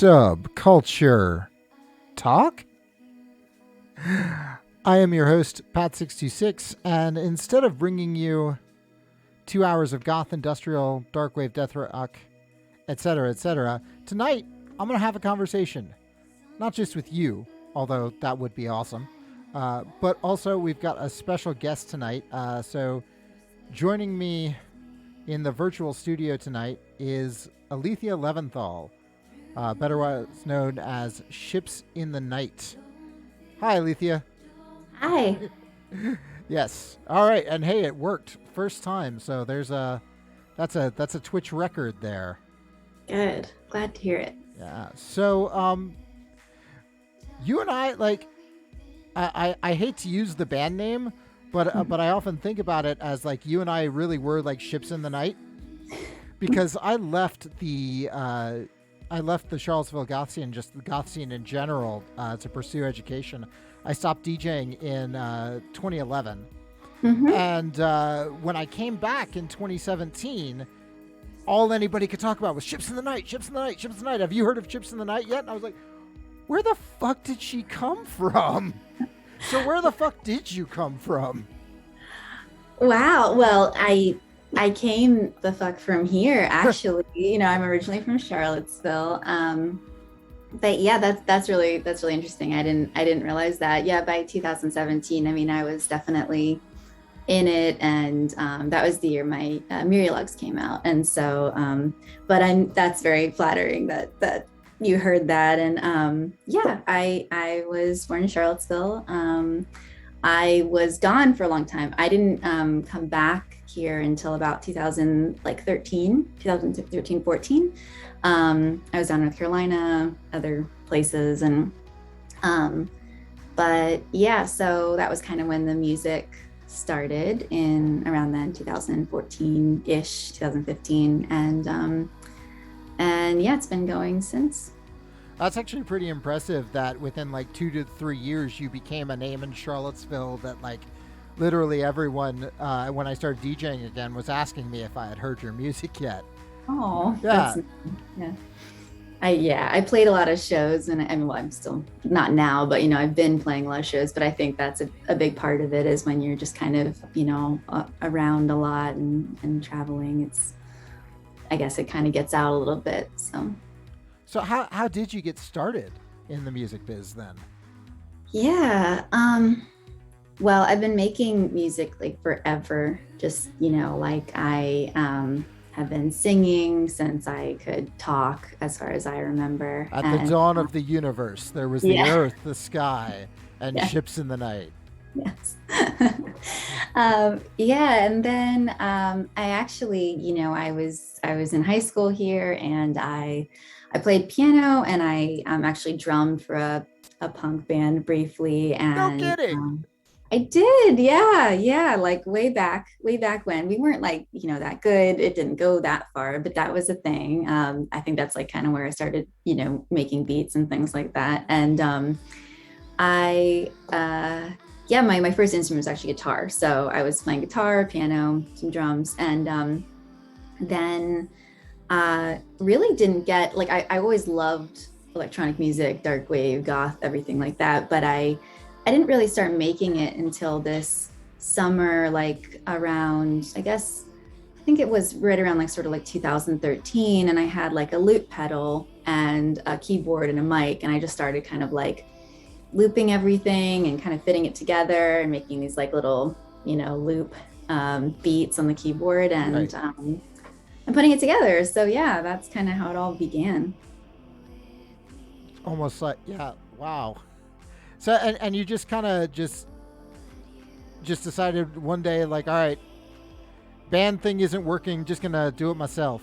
Subculture Talk. I am your host, Pat626, and instead of bringing you 2 hours of goth, industrial, darkwave, death rock, etc., tonight I'm going to have a conversation. Not just with you, although that would be awesome, but also we've got a special guest tonight. So joining me in the virtual studio tonight is Alethea Leventhal, better known as Ships in the Night. Hi, Alethea. Hi. Yes. All right. And hey, it worked first time. So that's a Twitch record there. Good. Glad to hear it. Yeah. So you and I I hate to use the band name, but I often think about it as like you and I really were like ships in the night, because I left the Charlottesville goth scene, just the goth scene in general, to pursue education. I stopped DJing in 2011. Mm-hmm. And when I came back in 2017, all anybody could talk about was Ships in the Night, Ships in the Night, Ships in the Night. Have you heard of Ships in the Night yet? And I was like, where the fuck did she come from? So where the fuck did you come from? Wow. Well, I came the fuck from here, actually. I'm originally from Charlottesville. But yeah, that's really interesting. I didn't realize that. Yeah, by 2017, I mean, I was definitely in it, and that was the year my Murilogs came out. And so but that's very flattering that you heard that. And yeah, I was born in Charlottesville. I was gone for a long time. I didn't come back here until about 2013, 14. I was down in North Carolina, other places, and but yeah, so that was kind of when the music started, in around then, 2014-ish, 2015, and yeah, it's been going since. That's actually pretty impressive that within like 2 to 3 years you became a name in Charlottesville that like literally everyone, when I started DJing again, was asking me if I had heard your music yet. Oh, yeah. I played a lot of shows, and I'm still not now, but I've been playing a lot of shows. But I think that's a big part of it, is when you're just kind of around a lot and traveling. I guess it kind of gets out a little bit. So how did you get started in the music biz then? Yeah. Well, I've been making music like forever. Just like I have been singing since I could talk, as far as I remember. At the dawn of the universe, there was the earth, the sky, and ships in the night. Yes. Yeah, and then I actually, I was in high school here, and I played piano, and I actually drummed for a punk band briefly. And no kidding. I did, yeah, like way back when. We weren't like, that good. It didn't go that far, but that was a thing. I think that's like kind of where I started, making beats and things like that. And my first instrument was actually guitar. So I was playing guitar, piano, some drums, and then really didn't get, like, I always loved electronic music, dark wave, goth, everything like that, but I didn't really start making it until this summer, like around, I think it was right around like sort of like 2013. And I had like a loop pedal and a keyboard and a mic. And I just started kind of like looping everything and kind of fitting it together and making these like little, loop beats on the keyboard, and right. And putting it together. So yeah, that's kind of how it all began. Almost like, yeah, wow. So, and you just kind of just decided one day, like, all right, band thing isn't working, just gonna do it myself.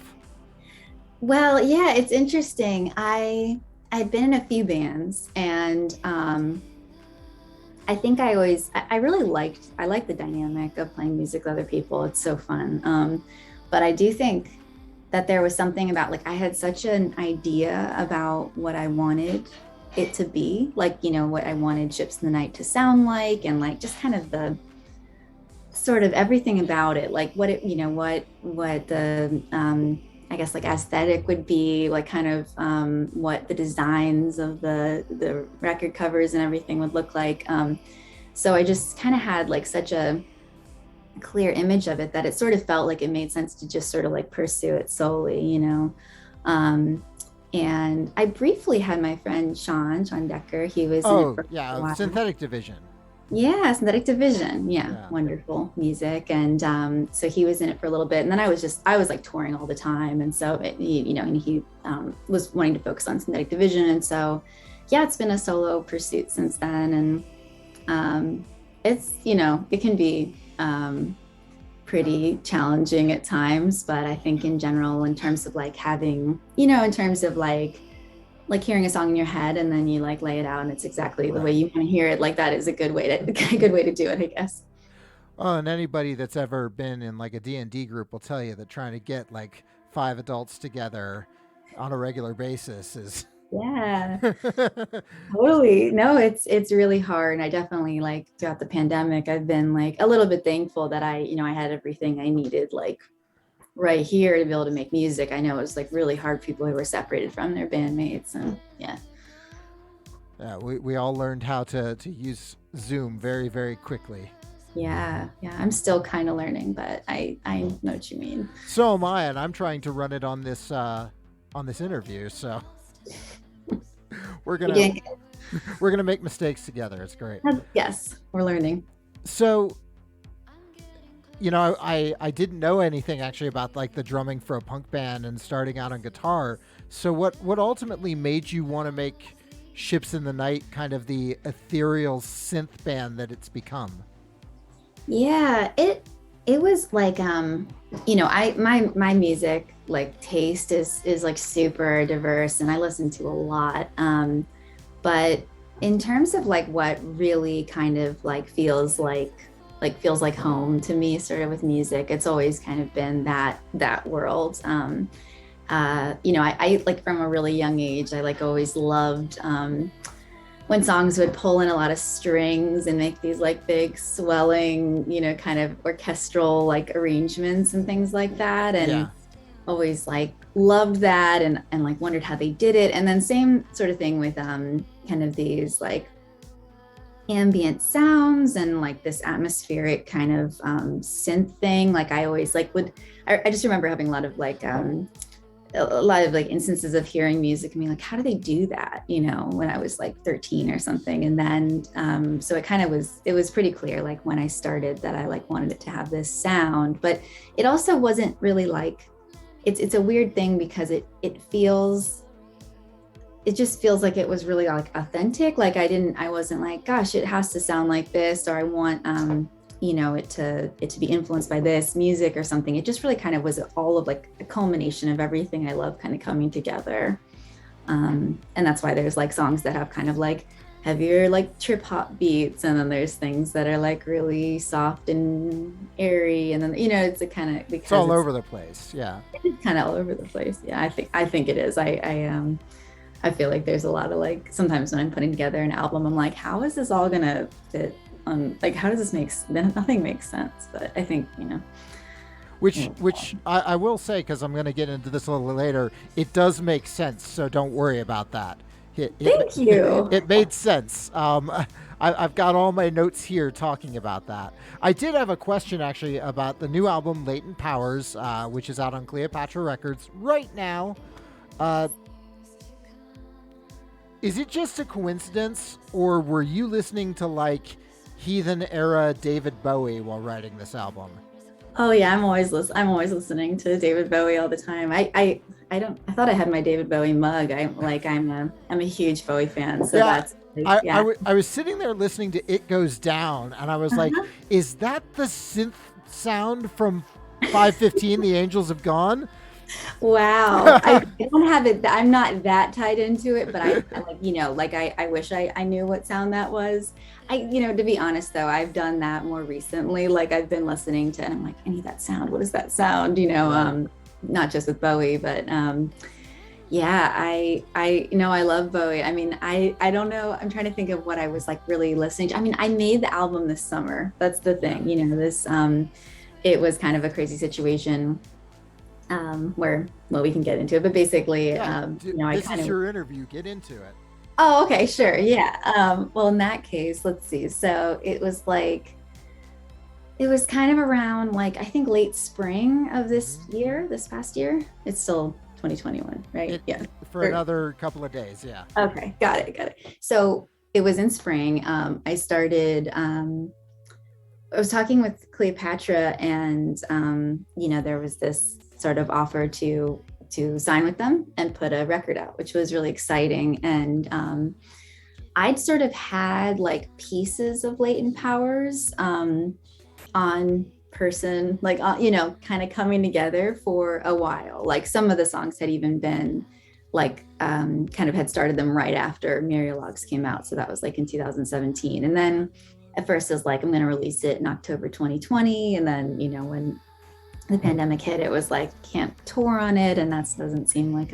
Well, yeah, it's interesting. I'd been in a few bands, and I think I really liked the dynamic of playing music with other people. It's so fun. But I do think that there was something about, like, I had such an idea about what I wanted it to be, like, what I wanted Ships in the Night to sound like, and like just kind of the sort of everything about it, like what it, what the I guess like aesthetic would be, like kind of what the designs of the record covers and everything would look like. So I just kind of had like such a clear image of it that it sort of felt like it made sense to just sort of like pursue it solely, you know. Um, and I briefly had my friend Sean Decker. He was in it Oh, for a yeah, while. Synthetic Division. Yeah, Synthetic Division. Yeah, Yeah. wonderful music. And so he was in it for a little bit, and then I was like touring all the time, and so you know, and he was wanting to focus on Synthetic Division, and so yeah, it's been a solo pursuit since then, and it's, you know, it can be pretty challenging at times, but I think in general, in terms of like having, you know, in terms of like hearing a song in your head and then you like lay it out and it's exactly the way you want to hear it, like that is a good way to a good way to do it, I guess. Oh, and anybody that's ever been in like a D&D group will tell you that trying to get like 5 adults together on a regular basis is Yeah, totally. No, it's really hard. And I definitely, like throughout the pandemic, I've been like a little bit thankful that I, you know, I had everything I needed like right here to be able to make music. I know it was like really hard for people who were separated from their bandmates, and yeah. yeah, we all learned how to use Zoom very, very quickly. Yeah, I'm still kind of learning, but I know what you mean. So am I, and I'm trying to run it on this interview. So we're gonna Yeah, we're gonna make mistakes together. It's great. yes, we're learning. So, you know, I didn't know anything actually about like the drumming for a punk band and starting out on guitar. So what ultimately made you want to make Ships in the Night kind of the ethereal synth band that it's become? Yeah, it was like you know, I my music like taste is like super diverse and I listen to a lot. But in terms of like what really kind of like feels like home to me sort of with music, it's always kind of been that world. You know, I like from a really young age, I like always loved when songs would pull in a lot of strings and make these like big swelling, you know, kind of orchestral like arrangements and things like that. And Yeah. always like loved that and like wondered how they did it. And then same sort of thing with kind of these like ambient sounds and like this atmospheric kind of synth thing. Like I always like I just remember having a lot of like instances of hearing music and being like, how do they do that? You know, when I was like 13 or something. And then, so it was pretty clear, like when I started that I like wanted it to have this sound, but it also wasn't really like, it's a weird thing because it just feels like it was really like authentic. Like I wasn't like, gosh, it has to sound like this, or I want, you know, it to be influenced by this music or something. It just really kind of was all of like a culmination of everything I love kind of coming together. And that's why there's like songs that have kind of like heavier like trip hop beats, and then there's things that are like really soft and airy, and then, you know, it's a kind of, because It's all over the place. Yeah. it's kind of all over the place. Yeah, I think it is. I feel like there's a lot of like, sometimes when I'm putting together an album, I'm like, how is this all gonna fit on, like, how does this make, nothing makes sense. But I think, you know. Which I will say, because I'm going to get into this a little later, it does make sense. So don't worry about that. Thank you. It made sense. I've got all my notes here talking about that. I did have a question actually about the new album, Layton Powers, which is out on Cleopatra Records right now. Is it just a coincidence, or were you listening to like Heathen era David Bowie while writing this album? Oh yeah, I'm always listening to David Bowie all the time. I thought I had my David Bowie mug. I'm a huge Bowie fan. So Yeah, that's yeah. I was sitting there listening to It Goes Down, and I was like, Uh-huh. is that the synth sound from 515, The Angels Have Gone? Wow. I don't have it. I'm not that tied into it, but I like, you know, like I wish I knew what sound that was. You know, to be honest though, I've done that more recently. Like I've been listening to, and I'm like, I need that sound. What is that sound? You know, not just with Bowie, but yeah, you know, I love Bowie. I mean, I don't know. I'm trying to think of what I was like really listening to. I mean, I made the album this summer. That's the thing, you know, it was kind of a crazy situation. where, well, we can get into it, but basically, Yeah, I this kind is of. your interview. Get into it. Oh, okay, sure, yeah. Well, in that case, let's see. So it was like it was kind of around like I think late spring of this Hmm. year, this past year. It's still 2021, right? It Yeah. for Or another couple of days. Yeah. okay, got it, got it. So it was in spring. I started. I was talking with Cleopatra, and there was this sort of offer to sign with them and put a record out, which was really exciting. And I'd sort of had like pieces of Leighton Powers on person, like kind of coming together for a while. Like some of the songs had even been like kind of had started them right after Myrialogs came out. So that was like in 2017. And then at first it was like, I'm going to release it in October 2020. And then, when the pandemic hit, it was like, can't tour on it. And that doesn't seem like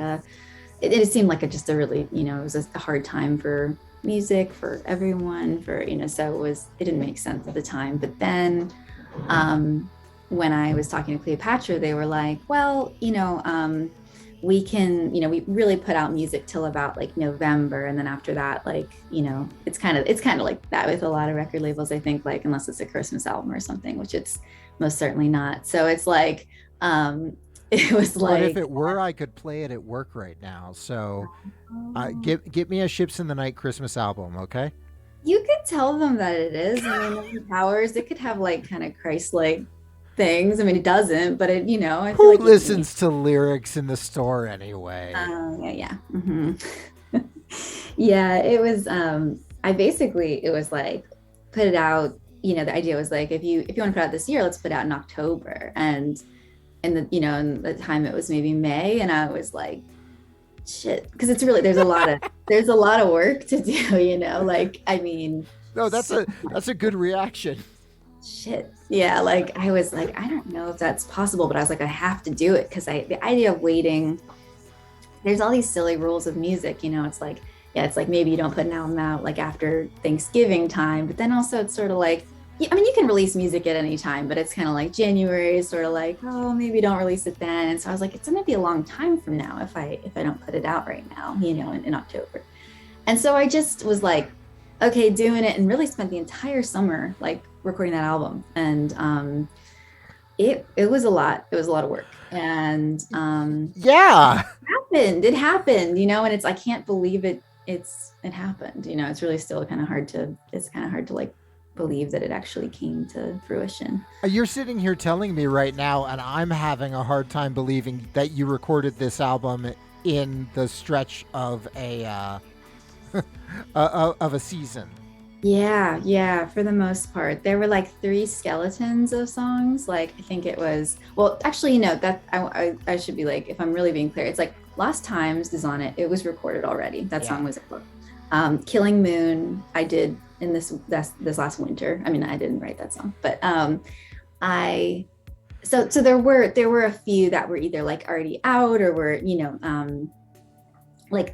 it seemed like just a really, it was a hard time for music, for everyone, so it didn't make sense at the time. But then when I was talking to Cleopatra, they were like, well, we can, we really put out music till about like November. And then after that, like, it's kind of like that with a lot of record labels, I think, like, unless it's a Christmas album or something, which it's most certainly not. So it's like, it was But if like, it were, I could play it at work right now. So oh, get me a Ships in the Night Christmas album, okay? you could tell them that it is. I mean, Leighton Powers, it could have like kind of Christ-like things. I mean, it doesn't, but I feel Who like you can. listens to lyrics in the store anyway? Yeah, yeah. Yeah, it was I basically it was like put it out, the idea was like if you want to put it out this year, let's put it out in October. And in the time it was maybe May, and I was like, shit, because it's really there's a lot of work to do, like I mean, No, so that's a good reaction. shit. Yeah, like I was like, I don't know if that's possible, but I was like, I have to do it because the idea of waiting, there's all these silly rules of music, it's like, yeah, it's like maybe you don't put an album out like after Thanksgiving time, but then also it's sort of like, yeah, I mean, you can release music at any time, but it's kind of like January is sort of like, oh, maybe don't release it then. And so I was like, it's gonna be a long time from now if I don't put it out right now, in October. And so I just was like, okay, doing it, and really spent the entire summer like recording that album. And it was a lot. It was a lot of work. And Yeah. it happened, and it's I can't believe it happened. It's kind of hard to like believe that it actually came to fruition. You're sitting here telling me right now, and I'm having a hard time believing that you recorded this album in the stretch of of a season. Yeah, yeah, for the most part. There were like three skeletons of songs. Like I think it was, well, actually, that I should be like, if I'm really being clear, it's like Lost Times is on it. It was recorded already. That Yeah. song was a book. Killing Moon, I did in this last winter. I mean, I didn't write that song, but I so there were a few that were either like already out or were, like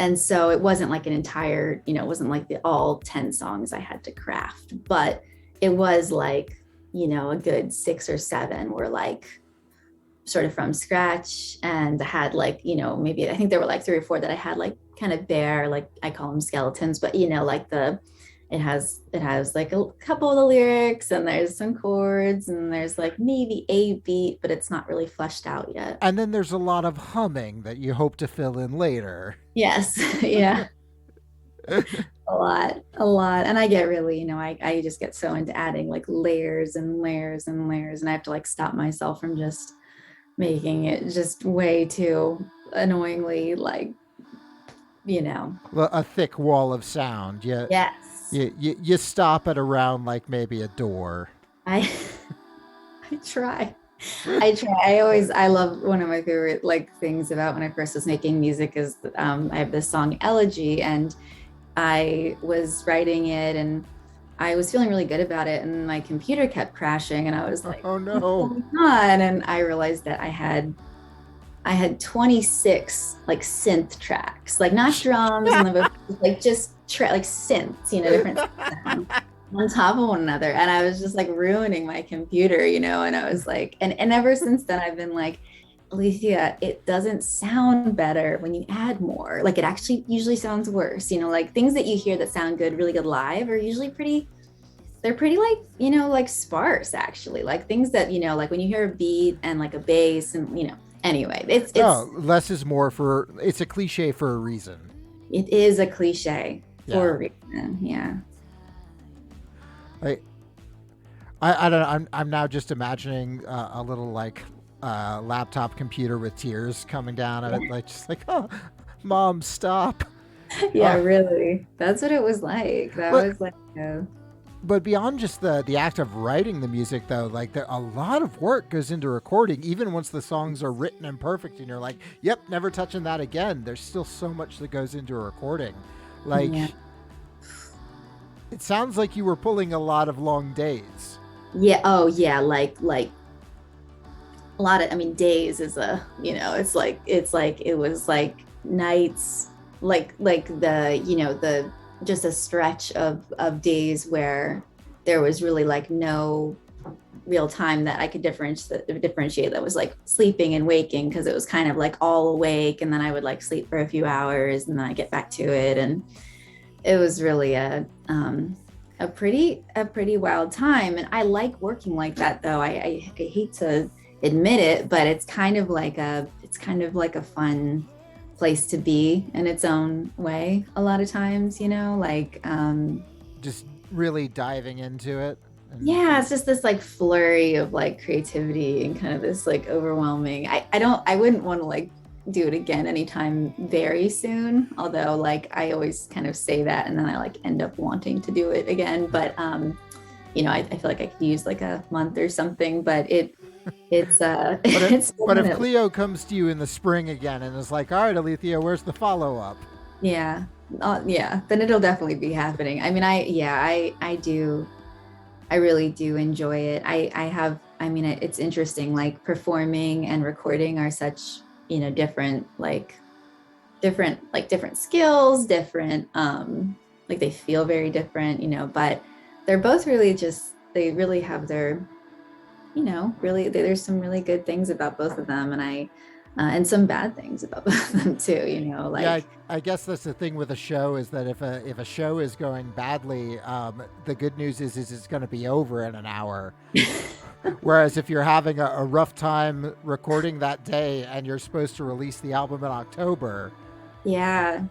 and so it wasn't like an entire, it wasn't like the all 10 songs I had to craft, but it was like, a good six or seven were like sort of from scratch. And I had like, maybe I think there were like three or four that I had like kind of bare, like I call them skeletons, but like it has like a couple of the lyrics, and there's some chords, and there's like maybe a beat, but it's not really fleshed out yet. And then there's a lot of humming that you hope to fill in later. Yes. Yeah. A lot. And I get really, I just get so into adding like layers and layers and layers. And I have to like stop myself from just making it just way too annoyingly like, you know, A thick wall of sound. yes. You stop at around like maybe a door. I I try. I love, one of my favorite like things about when I first was making music is I have this song Elegy, and I was writing it, and I was feeling really good about it, and my computer kept crashing, and I was like, Oh what's no. going on? And I realized that I had 26 like synth tracks, like not drums and the like just like synths, different sounds on top of one another. And I was just like ruining my computer, and I was like, and ever since then I've been like, Alethea, it doesn't sound better when you add more. Like it actually usually sounds worse. Like things that you hear that sound good, really good live are usually they're pretty like, like sparse actually. Like things that, like when you hear a beat and like a bass and, anyway, Oh, less is more for it's a cliche for a reason. it is a cliche for Yeah. a reason. Yeah. I I don't know. I'm now just imagining a little like laptop computer with tears coming down of it, like just like, oh, mom, stop. Yeah, Uh, really. That's what it was like. That but was like, but beyond just the act of writing the music, though, like a lot of work goes into recording. Even once the songs are written and perfect, and you're like, yep, never touching that again. There's still so much that goes into a recording. Like, yeah. it sounds like you were pulling a lot of long days. Yeah. Oh, yeah. Like a lot of, I mean, days is it's like it was like nights, like the just a stretch of days where there was really like no real time that I could differentiate that was like sleeping and waking, because it was kind of like all awake and then I would like sleep for a few hours and then I get back to it. And it was really a pretty wild time. And I like working like that though. I hate to admit it, but it's kind of like a fun place to be in its own way a lot of times, like Just really diving into it. And yeah, it's just this like flurry of like creativity and kind of this like overwhelming. I wouldn't want to like do it again anytime very soon, although like I always kind of say that and then I like end up wanting to do it again. But I feel like I could use like a month or something, but it's but if, it's but if definitely, Cleo comes to you in the spring again and is like, all right, Alethea, where's the follow up? yeah. Yeah, then it'll definitely be happening. I mean, I do, I really do enjoy it. I mean, it's interesting, like performing and recording are such, different skills, different, like they feel very different, but they're both really just, they really have their, really, there's some really good things about both of them. And some bad things about both of them too, Yeah, like, I guess that's the thing with a show is that if a show is going badly, the good news is it's going to be over in an hour. Whereas if you're having a rough time recording that day and you're supposed to release the album in October, yeah.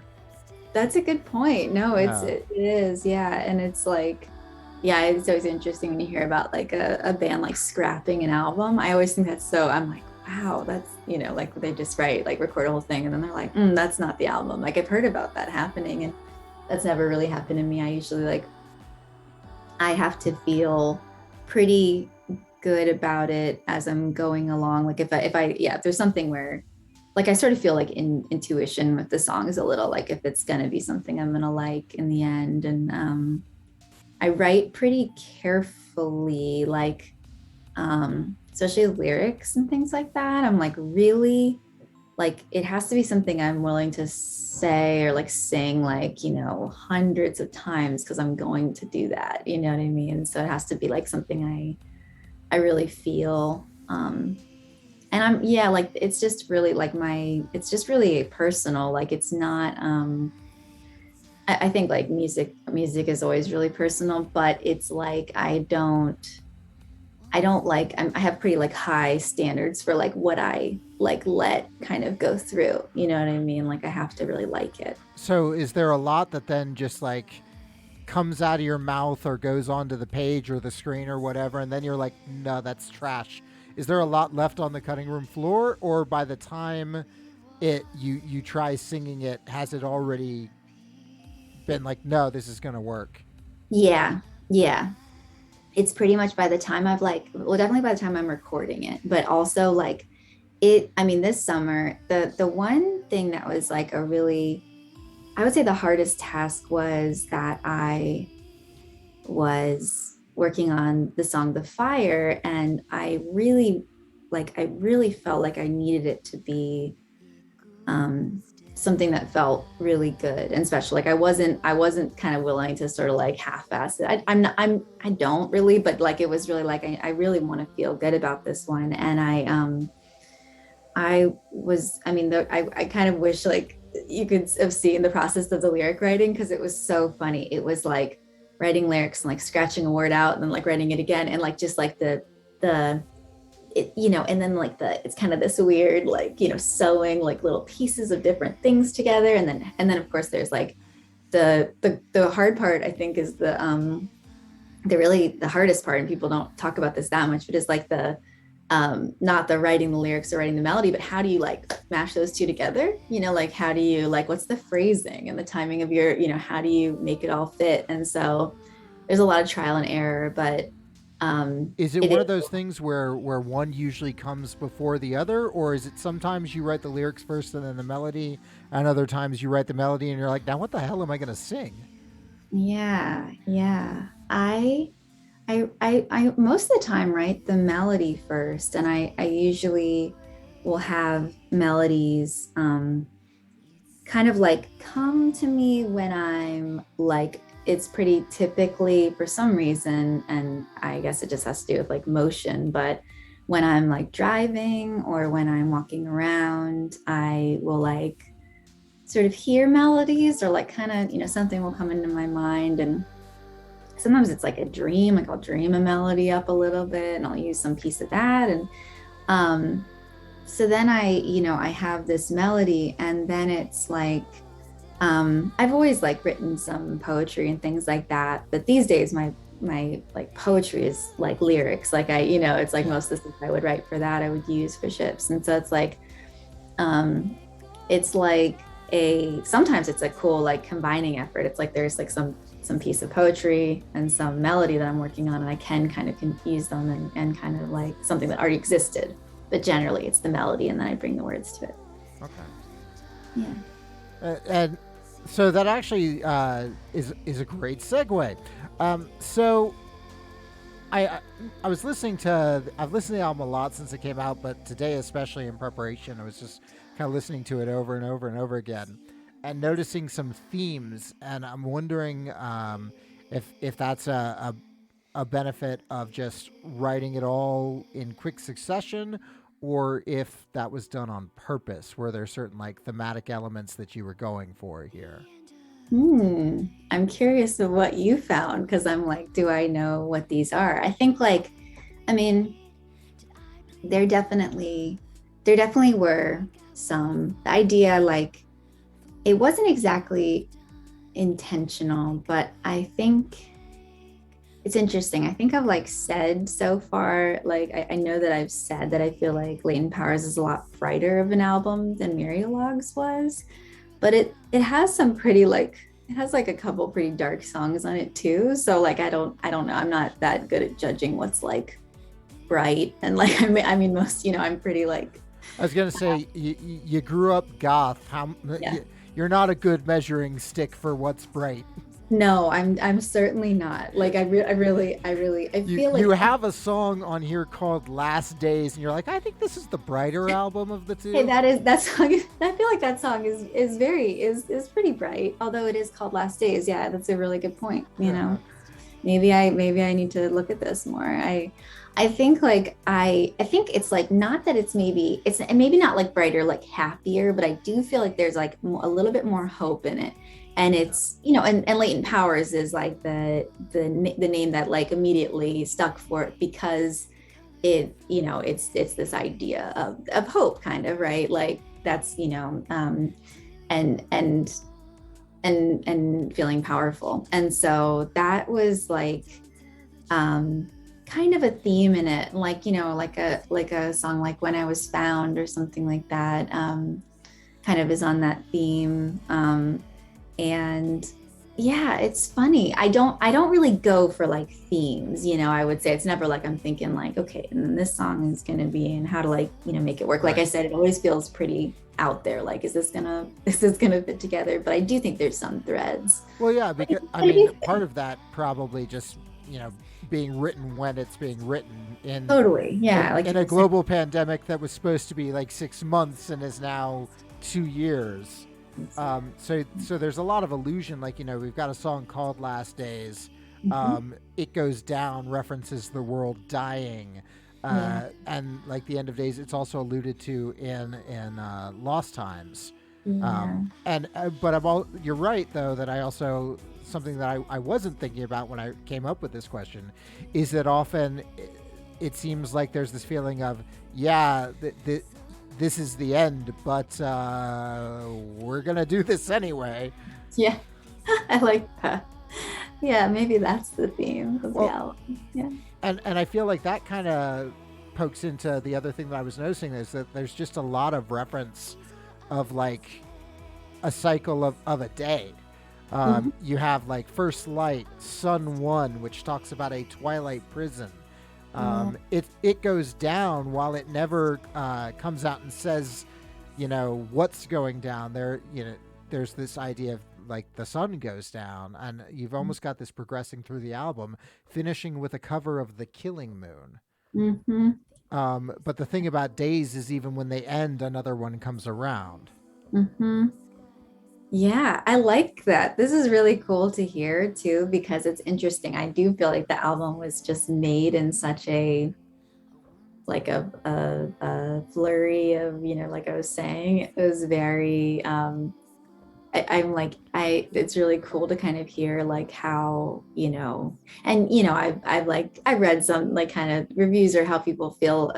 That's a good point. No, yeah, it is. Yeah. And it's like, yeah, it's always interesting when you hear about like a band like scrapping an album. I always think that's so, I'm like, wow, that's, like they just write, like record a whole thing and then they're like, that's not the album. Like I've heard about that happening and that's never really happened to me. I usually like, I have to feel pretty good about it as I'm going along. Like yeah, if there's something where like I sort of feel like intuition with the songs a little, like if it's gonna be something I'm gonna like in the end. And I write pretty carefully, like especially lyrics and things like that. I'm like really like it has to be something I'm willing to say or like sing like, hundreds of times because I'm going to do that. You know what I mean? So it has to be like something I really feel. And I'm yeah, like it's just really like it's just really personal. Like it's not I think like music is always really personal, but it's like I don't like I have pretty like high standards for like what I like let kind of go through. You know what I mean? Like I have to really like it. so is there a lot that then just like comes out of your mouth or goes onto the page or the screen or whatever, and then you're like, no, that's trash? Is there a lot left on the cutting room floor, or by the time you try singing it, has it already been like, no, this is gonna work? Yeah. Yeah. It's pretty much by the time I've like, well, definitely by the time I'm recording it, but also like I mean, this summer, the one thing that was like I would say the hardest task was that I was working on the song The Fire, and I really felt like I needed it to be something that felt really good and special. Like I wasn't kind of willing to sort of like half-ass it. I'm not, I don't really, but like it was really like I really want to feel good about this one. And I kind of wish like you could have seen the process of the lyric writing because it was so funny. It was like writing lyrics and like scratching a word out and then like writing it again and like just like the it, and then like it's kind of this weird like sewing like little pieces of different things together, and then of course there's like the hard part I think is the hardest part, and people don't talk about this that much, but it's like the not the writing the lyrics or writing the melody, but how do you like mash those two together, like how do you like what's the phrasing and the timing of your how do you make it all fit. And so there's a lot of trial and error, but Is it one of those things where one usually comes before the other, or is it sometimes you write the lyrics first and then the melody, and other times you write the melody and you're like, now what the hell am I going to sing? yeah I most of the time write the melody first, and I usually will have melodies kind of like come to me when I'm like, it's pretty typically for some reason, and I guess it just has to do with like motion, but when I'm like driving or when I'm walking around, I will like sort of hear melodies or like kind of, something will come into my mind. And sometimes it's like a dream, like I'll dream a melody up a little bit and I'll use some piece of that. And so then I have this melody, and then it's like, I've always like written some poetry and things like that, but these days my like poetry is like lyrics. Like it's like most of the stuff I would write for that I would use for ships. And so it's like sometimes it's a cool like combining effort. It's like there's like some piece of poetry and some melody that I'm working on, and I can kind of confuse them and kind of like something that already existed, but generally it's the melody and then I bring the words to it. Okay. Yeah. And so that actually is a great segue. So I was listening to I've listened to the album a lot since it came out, but today especially in preparation, I was just kind of listening to it over and over and over again, and noticing some themes. And I'm wondering if that's a benefit of just writing it all in quick succession, or if that was done on purpose. Were there certain like thematic elements that you were going for here? I'm curious of what you found, because I'm like, do I know what these are? I think like, I mean, there definitely were some the idea like it wasn't exactly intentional, but I think it's interesting. I think I've like said so far, like I know that I've said that I feel like Leighton Powers is a lot brighter of an album than Myrialogs was, but it has some pretty like it has like a couple pretty dark songs on it too. So like I don't know. I'm not that good at judging what's like bright and like I mean most I'm pretty like I was gonna say you grew up goth. yeah. You're not a good measuring stick for what's bright. No, I'm certainly not. Like I really I feel like you have a song on here called "Last Days," and you're like, I think this is the brighter album of the two. hey, that song. I feel like that song is pretty bright, although it is called Last Days. Yeah, that's a really good point. Maybe I need to look at this more. I think like I think it's like not that it's maybe not like brighter, like happier, but I do feel like there's like a little bit more hope in it. And it's and Leighton Powers is like the name that like immediately stuck for it, because it it's this idea of hope, kind of, right? Like that's and feeling powerful. And so that was like kind of a theme in it, like like a song like When I Was Found or something like that kind of is on that theme. And yeah, it's funny. I don't really go for like themes, I would say. It's never like I'm thinking like, okay, and then this song is going to be, and how to like, make it work. Like I said, it always feels pretty out there. Like, is this gonna fit together? But I do think there's some threads. Well, yeah, because I mean, part of that probably just, being written when it's being written in totally. Yeah. Like in a global pandemic that was supposed to be like 6 months and is now 2 years. So there's a lot of illusion. Like, we've got a song called Last Days. It Goes Down references the world dying. Yeah. And like the end of days, it's also alluded to in Lost Times. Yeah. And but you're right though that I also something that I wasn't thinking about when I came up with this question is that often it seems like there's this feeling of this is the end, but we're gonna do this anyway. Yeah. I like that. Yeah, maybe that's the theme of the Well, album. Yeah. and I feel like that kind of pokes into the other thing that I was noticing is that there's just a lot of reference of like a cycle of a day. Mhm. You have like First Light, Sun One, which talks about a twilight prison. Yeah. It goes down while it never comes out and says, what's going down there. There's this idea of like the sun goes down, and you've almost got this progressing through the album, finishing with a cover of the Killing Moon. Mm-hmm. But the thing about days is even when they end, another one comes around. Mm-hmm. Yeah, I like that. This is really cool to hear too, because it's interesting. I do feel like the album was just made in such a like a flurry of, like I was saying, it was very I'm like it's really cool to kind of hear like how, and I've read some like kind of reviews or how people feel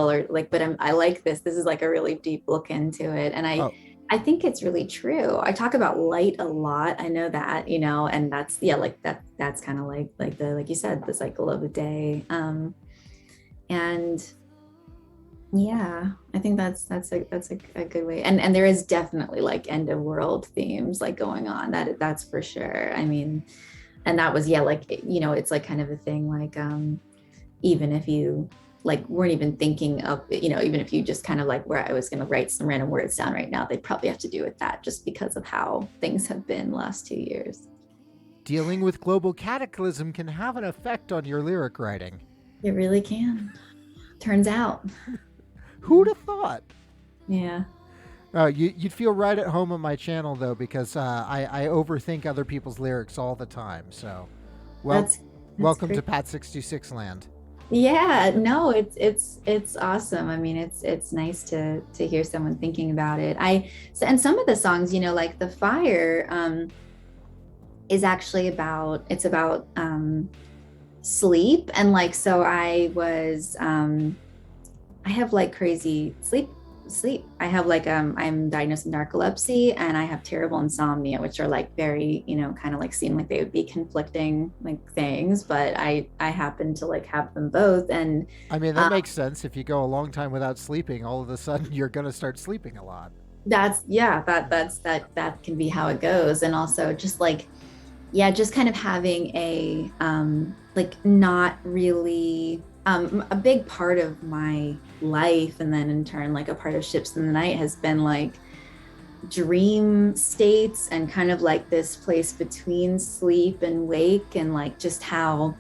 or like, but I like this. This is like a really deep look into it. And Oh, I think it's really true. I talk about light a lot. I know that, and that's yeah, like that's kind of like the like you said, the cycle of a day. And yeah, I think that's a good way. And there is definitely like end of world themes like going on. That's for sure. I mean, and that was yeah, like it's like kind of a thing like even if you like weren't even thinking of even if you just kind of like where I was going to write some random words down right now, they'd probably have to do with that just because of how things have been last 2 years. dealing with global cataclysm can have an effect on your lyric writing. It really can. Turns out. Who'd have thought? Yeah. You'd feel right at home on my channel though, because I overthink other people's lyrics all the time. So, well, That's welcome great. to Pat 66 land. Yeah, no, it's awesome. I mean, it's nice to hear someone thinking about it. And some of the songs, like The Fire, is actually about sleep. And like so I have like crazy sleep. I have like I'm diagnosed with narcolepsy and I have terrible insomnia, which are like very, kind of like seem like they would be conflicting like things, but I happen to like have them both. And I mean, that makes sense. If you go a long time without sleeping, all of a sudden you're going to start sleeping a lot. that can be how it goes. And also just like yeah, just kind of having a like not really a big part of my life, and then in turn like a part of Ships in the Night has been like dream states and kind of like this place between sleep and wake, and like just how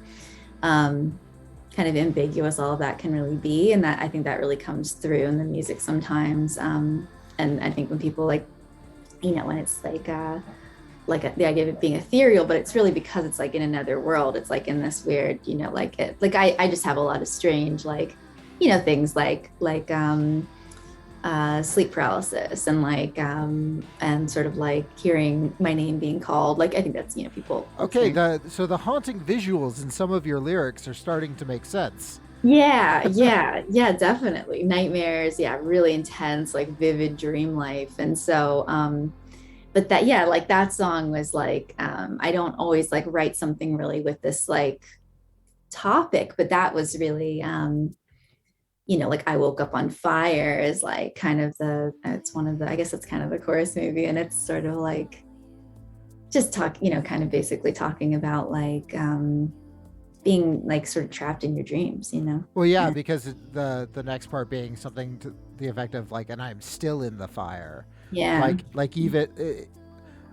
kind of ambiguous all of that can really be. And that I think that really comes through in the music sometimes. And I think when people like when it's like the idea of it being ethereal, but it's really because it's like in another world. It's like in this weird, like it, like I just have a lot of strange, like, things like sleep paralysis and like and sort of like hearing my name being called. Like I think that's people. Okay, so the haunting visuals in some of your lyrics are starting to make sense. Yeah, definitely. Nightmares, yeah, really intense, like vivid dream life. And so but that yeah, like that song was like I don't always like write something really with this like topic, but that was really like I woke up on fire is like kind of it's one of the, I guess it's kind of the chorus maybe, and it's sort of like just kind of basically talking about like being like sort of trapped in your dreams. Well, yeah, because the next part being something to the effect of like, and I'm still in the fire. Yeah. Like even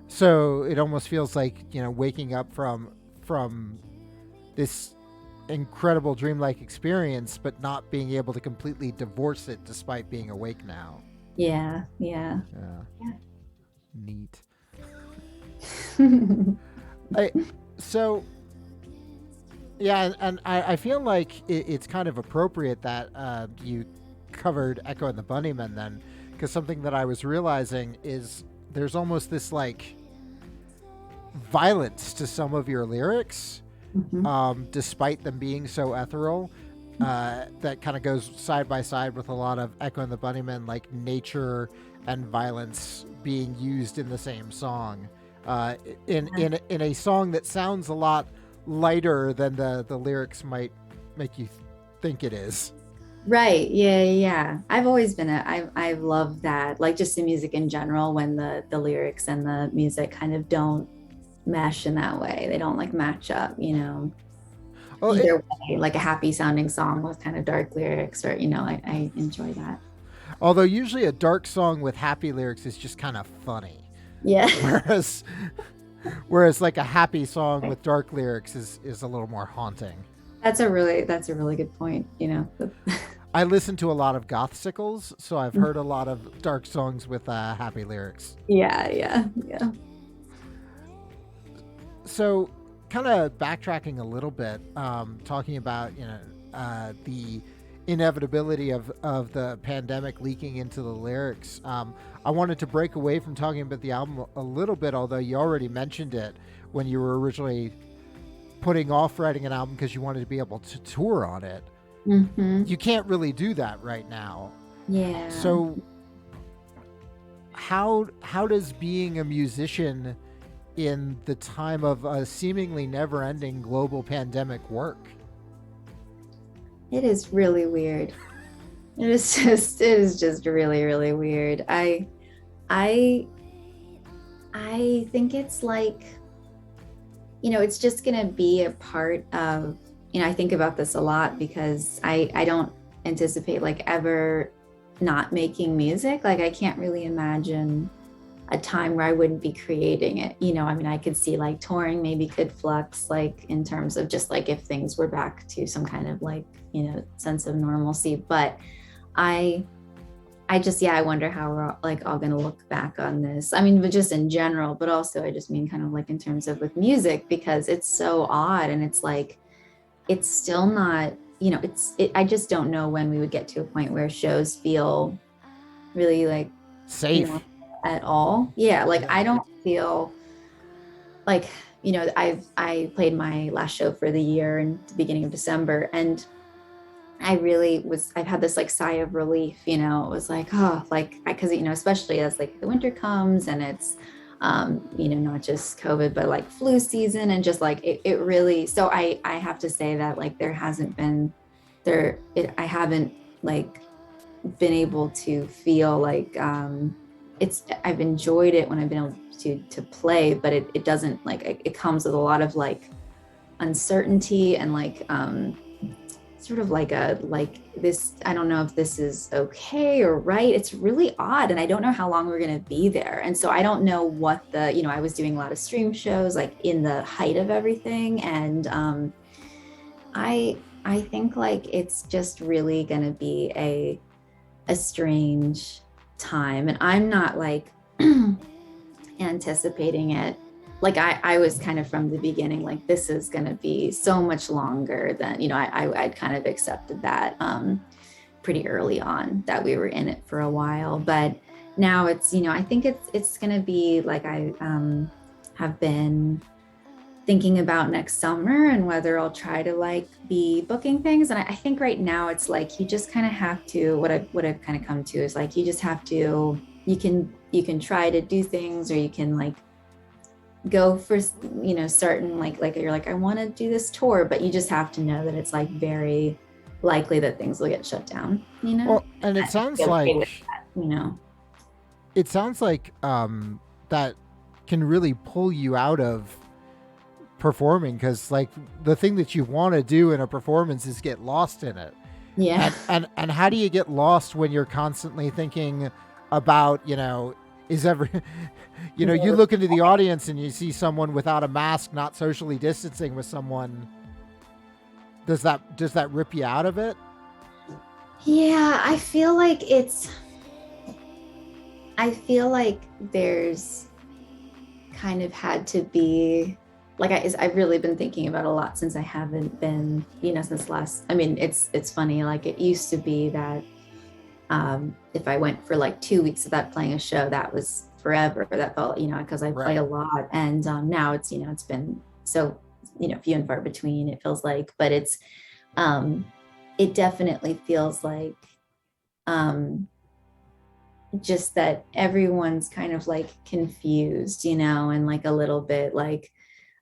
so it almost feels like waking up from this incredible dreamlike experience, but not being able to completely divorce it despite being awake now. Yeah. Neat. So Yeah, and I feel like it's kind of appropriate that you covered Echo and the Bunnymen then, because something that I was realizing is there's almost this like violence to some of your lyrics, Mhm. despite them being so ethereal. That kind of goes side by side with a lot of Echo and the Bunnymen, like nature and violence being used in the same song. Uh, in a song that sounds a lot lighter than the lyrics might make you think it is. Right. Yeah, yeah. Yeah. I've always been I've loved that. Like just the music in general when the lyrics and the music kind of don't mesh in that way. They don't like match up, Well, either way, like a happy sounding song with kind of dark lyrics or, I enjoy that. although usually a dark song with happy lyrics is just kind of funny, Yeah. whereas whereas like a happy song with dark lyrics is a little more haunting. That's a really good point, I listen to a lot of gothsicles, so I've heard a lot of dark songs with happy lyrics. Yeah, yeah, yeah. So, kind of backtracking a little bit, talking about the inevitability of the pandemic leaking into the lyrics. I wanted to break away from talking about the album a little bit, although you already mentioned it when you were originally putting off writing an album because you wanted to be able to tour on it. Hmm. You can't really do that right now. Yeah. So how does being a musician in the time of a seemingly never-ending global pandemic work? It is really weird. It is just really, really weird. I I think it's like, it's just gonna be a part of, I think about this a lot because I don't anticipate like ever not making music. Like I can't really imagine a time where I wouldn't be creating it. I mean, I could see like touring maybe could flux, like in terms of just like if things were back to some kind of like, sense of normalcy. But I, I just, yeah, I wonder how we're like all going to look back on this. I mean, but just in general, but also I just mean kind of like in terms of with music, because it's so odd and it's like, it's still not, I just don't know when we would get to a point where shows feel really like, you know, Safe. at all. Yeah, like Yeah. I don't feel like, I played my last show for the year in the beginning of December, and I've had this like sigh of relief, it was like, oh, like, because, especially as like the winter comes and it's, not just COVID, but like flu season and just like it really, so I have to say that like there hasn't been I haven't like been able to feel like, I've enjoyed it when I've been able to play, but it doesn't like, it comes with a lot of like uncertainty and like, sort of like this, I don't know if this is okay or right. It's really odd. And I don't know how long we're going to be there. And so I don't know what I was doing a lot of stream shows like in the height of everything. And I think like it's just really going to be a strange time. And I'm not like anticipating it. Like I was kind of from the beginning, like this is going to be so much longer than, I'd kind of accepted that pretty early on that we were in it for a while. But now it's, I think it's going to be like I have been thinking about next summer and whether I'll try to like be booking things. And I think right now it's like you just kind of have to, what I've kind of come to is like you just have to, you can try to do things, or you can like go for certain like you're like I want to do this tour, but you just have to know that it's like very likely that things will get shut down. Well, and it sounds like That, that can really pull you out of performing, because like the thing that you want to do in a performance is get lost in it. yeah. And how do you get lost when you're constantly thinking about, is every you look into the audience and you see someone without a mask not socially distancing with someone. Does that rip you out of it? Yeah, I feel like there's kind of had to be like I've really been thinking about a lot since I haven't been, since last, I mean, it's funny, like it used to be that if I went for like 2 weeks without playing a show, that was forever. That felt, because I play Right. a lot. And now it's been so, few and far between, it feels like, but um, it definitely feels like um, just that everyone's kind of like confused, and like a little bit like,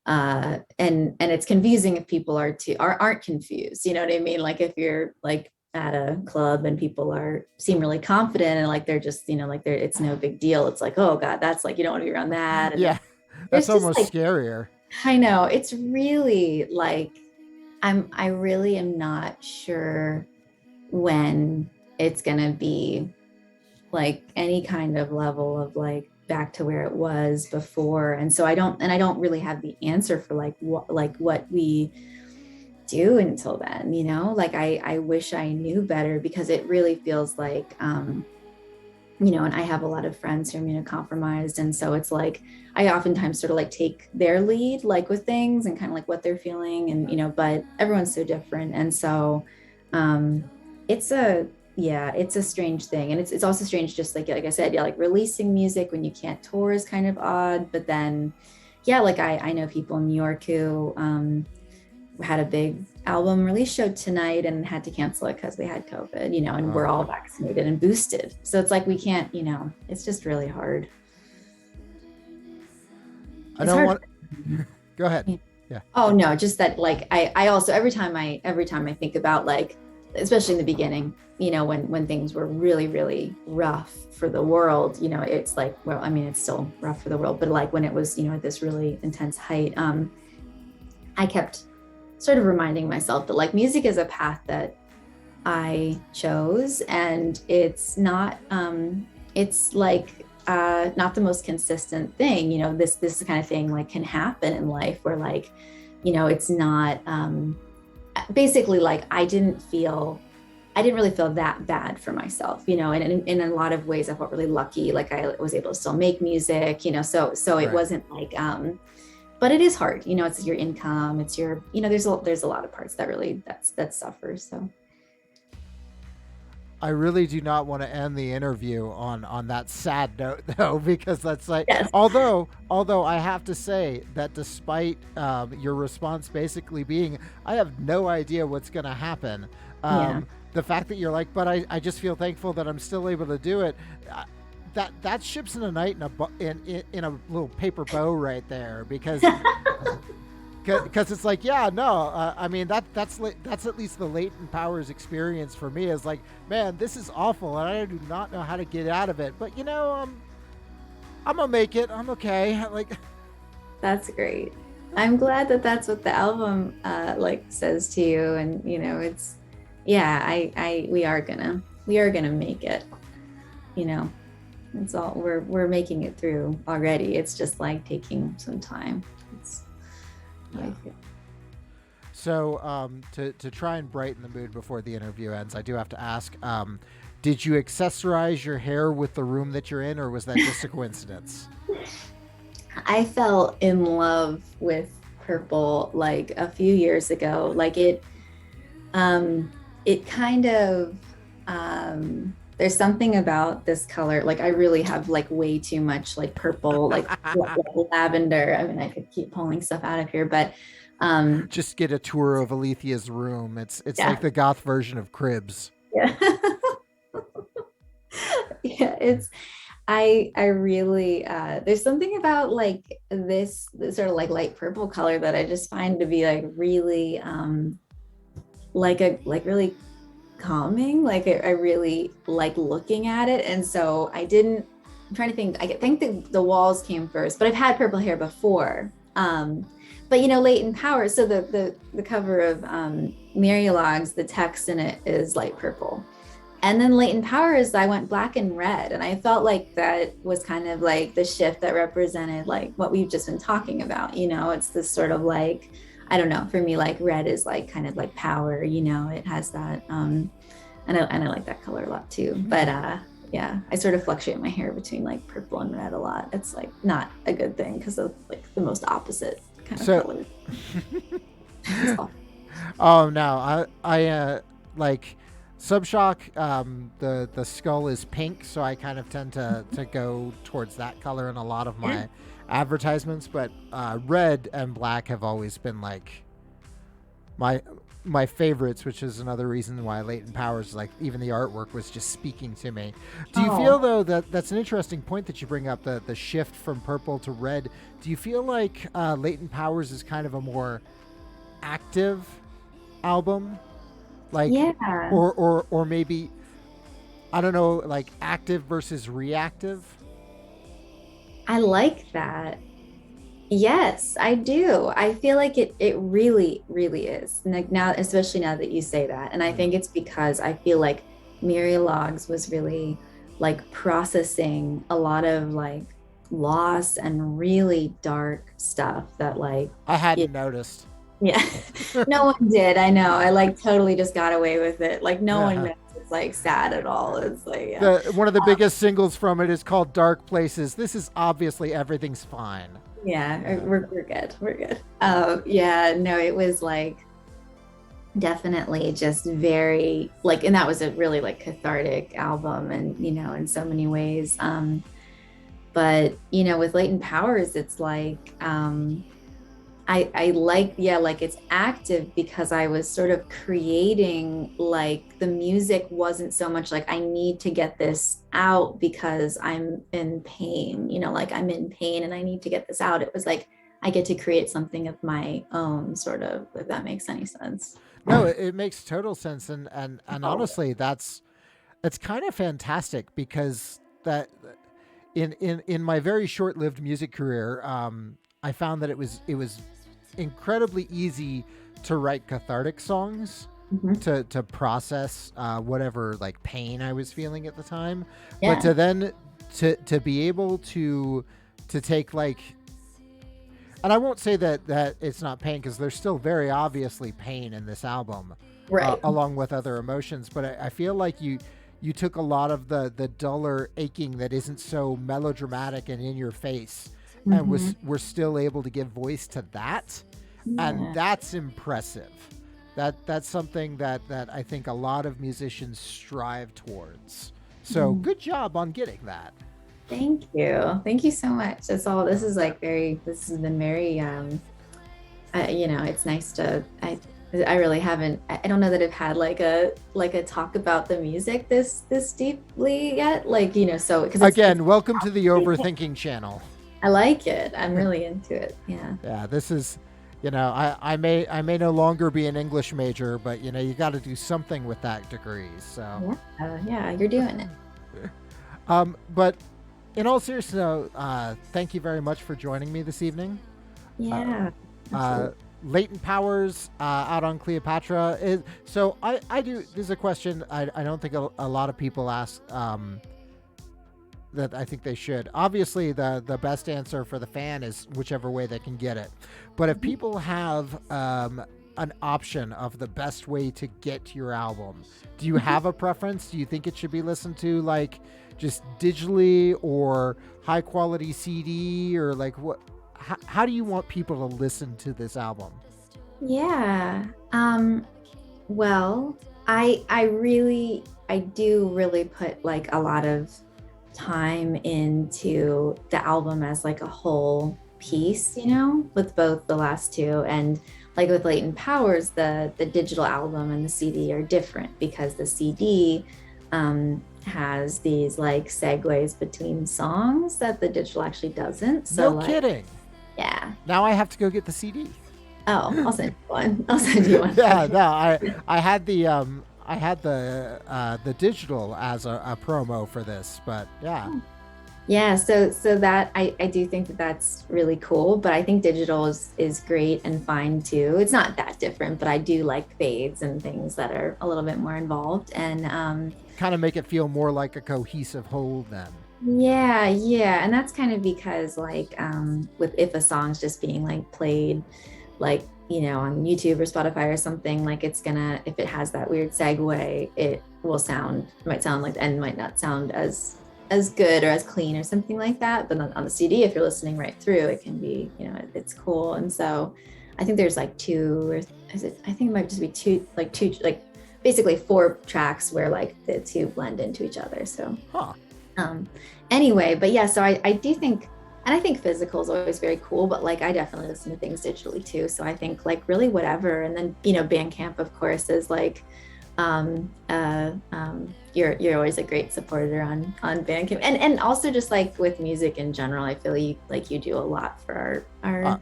and it's confusing if people aren't confused, you know what I mean? Like if you're like at a club and people seem really confident and like they're just, like it's no big deal. It's like, oh God, that's like, you don't want to be around that. And Yeah, then that's there's just almost like, scarier. I know it's really like, I really am not sure when it's gonna be like any kind of level of like back to where it was before. And so I don't really have the answer for like what we do until then, like I wish I knew better, because it really feels like and I have a lot of friends who are immunocompromised, and so it's like I oftentimes sort of like take their lead like with things and kind of like what they're feeling, and but everyone's so different. And so it's a yeah, it's a strange thing. And it's also strange, just like I said, yeah, like releasing music when you can't tour is kind of odd. But then yeah, like I know people in New York who had a big album release show tonight and had to cancel it because they had COVID, and we're all vaccinated and boosted. So it's like we can't, it's just really hard. I It's don't hard. want. Go ahead. Yeah. Oh no, just that like I also every time I think about like, especially in the beginning, when things were really, really rough for the world, it's like, well, I mean, it's still rough for the world, but like when it was, at this really intense height, I kept sort of reminding myself that like music is a path that I chose, and it's like not the most consistent thing. This kind of thing like can happen in life where like, it's not basically like I didn't really feel that bad for myself, and in a lot of ways I felt really lucky. Like I was able to still make music, so it Right. wasn't like but it is hard, it's your income, it's your, there's a lot of parts that really that suffers. So I really do not want to end the interview on that sad note though, because that's like, yes. although I have to say that despite your response basically being, I have no idea what's going to happen. Yeah. The fact that you're like, but I just feel thankful that I'm still able to do it. That ships in a night in a little paper bow right there, because it's like, yeah, no, I mean that's at least the Leighton Powers experience for me, is like, man, this is awful and I do not know how to get out of it, but I'm gonna make it, I'm okay, like. That's great. I'm glad that that's what the album like says to you. And it's, yeah, I we are gonna make it, you know it's all, we're making it through already. It's just like taking some time. It's Yeah. like, So to try and brighten the mood before the interview ends, I do have to ask, did you accessorize your hair with the room that you're in, or was that just a coincidence? I fell in love with purple like a few years ago. Like it kind of there's something about this color. Like I really have like way too much like purple, like lavender. I mean, I could keep pulling stuff out of here, but Just get a tour of Alethea's room. It's yeah, like the goth version of Cribs. yeah. Yeah, it's I really there's something about like this sort of like light purple color that I just find to be like really like really calming. Like I really like looking at it. And so I'm trying to think, I think the walls came first, but I've had purple hair before. But Leighton Powers, so the cover of Mary Logs, the text in it is light purple. And then Leighton Powers, I went black and red. And I felt like that was kind of like the shift that represented like what we've just been talking about. It's this sort of like, I don't know, for me, like red is like kind of like power, it has that. And I like that color a lot too. But yeah, I sort of fluctuate my hair between like purple and red a lot. It's like not a good thing because of like the most opposite kind of So, colors. That's all. oh no, I like Subshock. The skull is pink, so I kind of tend to go towards that color in a lot of Yeah. my advertisements. But red and black have always been like my my favorites, which is another reason why Leighton Powers, like even the artwork was just speaking to me. Do you feel Oh, though that that's an interesting point that you bring up, the shift from purple to red? Do you feel like Leighton Powers is kind of a more active album, like, yeah. or maybe I don't know, like active versus reactive? I like that. Yes, I do. I feel like it really, really is. Like now, especially now that you say that. And I Mm. think it's because I feel like Miri Logs was really like processing a lot of like loss and really dark stuff that like I yeah, hadn't noticed. yeah. No one did. I know. I like totally just got away with it. Like no one Yeah. knows it's like sad at all. It's like yeah. The one of the biggest singles from it is called Dark Places. This is obviously Everything's Fine. Yeah, Yeah. we're good. We're good. Yeah, no, it was like definitely just very like, and that was a really like cathartic album, and in so many ways. But with Leighton Powers, it's like I like, yeah, like it's active because I was sort of creating, like the music wasn't so much like I need to get this out because I'm in pain, like I'm in pain and I need to get this out. It was like I get to create something of my own, sort of, if that makes any sense. No, it makes total sense, and Oh, honestly, it's kind of fantastic because that in my very short-lived music career, I found that it was incredibly easy to write cathartic songs mhm. to process whatever like pain I was feeling at the time, but Yeah, to then to be able to take like, and I won't say that it's not pain because there's still very obviously pain in this album, right. along with other emotions. But I feel like you took a lot of the duller aching that isn't so melodramatic and in your face, and Hmm. we're still able to give voice to that, and Yeah. that's impressive. That's something that I think a lot of musicians strive towards. So Mm. good job on getting that. Thank you. Thank you so much. That's all. This has been very it's nice to I really haven't I don't know that I've had like a talk about the music this deeply yet, like so because it's Again, welcome to the overthinking channel. I like it. I'm really into it. Yeah. Yeah, this is, I may no longer be an English major, but you got to do something with that degree. So, Yeah, you're doing it. but in all seriousness, though, thank you very much for joining me this evening. Uh, Yeah, uh, absolutely. Leighton Powers out on Cleopatra is so. I do. There's a question I don't think a lot of people ask. That I think they should. Obviously, the best answer for the fan is whichever way they can get it. But if people have an option of the best way to get to your album, do you have a preference? Do you think it should be listened to like just digitally or high quality CD, or like what? How do you want people to listen to this album? Yeah. Well, I do really put like a lot of time into the album as like a whole piece, with both the last two. And like with Leighton Powers, the digital album and the CD are different because the CD has these like segues between songs that the digital actually doesn't. So No like, kidding. yeah. Now I have to go get the CD. Oh, I'll send you one. I'll send you one. Yeah, no, I had the digital as a promo for this, but yeah. Yeah, so that I do think that that's really cool, but I think digital is great and fine too. It's not that different, but I do like fades and things that are a little bit more involved. And Kind of make it feel more like a cohesive whole then. yeah, and that's kind of because like with if a song's just being like played like on YouTube or Spotify or something, like it's gonna, if it has that weird segue, it might sound like, and might not sound as as good or as clean or something like that. But on the CD, if you're listening right through, it can be, it's cool. And so I think there's like two, or is it, I think it might just be two, like basically four tracks where like the two blend into each other. So, Huh. um, anyway, but yeah, so I do think, and I think physical is always very cool, but like I definitely listen to things digitally too. So I think like really whatever. And then, Bandcamp, of course, is like, you're always a great supporter on Bandcamp, and also just like with music in general, I feel like you do a lot for our Well,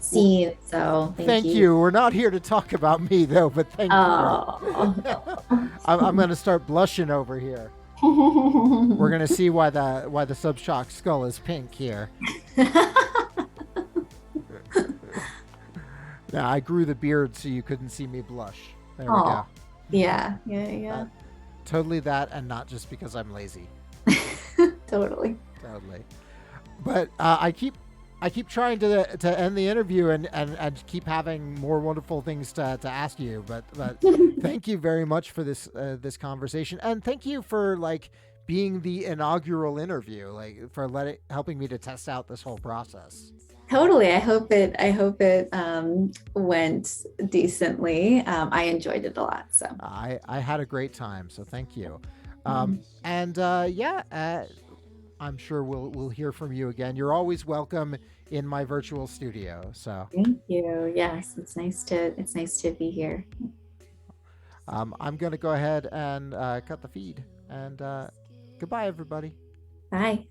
scene. So thank thank you. you. We're not here to talk about me though, but thank you. Oh. I'm going to start blushing over here. We're going to see why the Subshock skull is pink here. Now, I grew the beard so you couldn't see me blush. There we go. Yeah. Totally that, and not just because I'm lazy. Totally. But I keep trying to end the interview and keep having more wonderful things to ask you. But thank you very much for this conversation, and thank you for like being the inaugural interview, like for helping me to test out this whole process. Totally. I hope it went decently. I enjoyed it a lot. So I had a great time, so thank you. And I'm sure we'll hear from you again. You're always welcome in my virtual studio. So thank you. Yes, it's nice to be here. I'm gonna go ahead and cut the feed. And goodbye, everybody. Bye.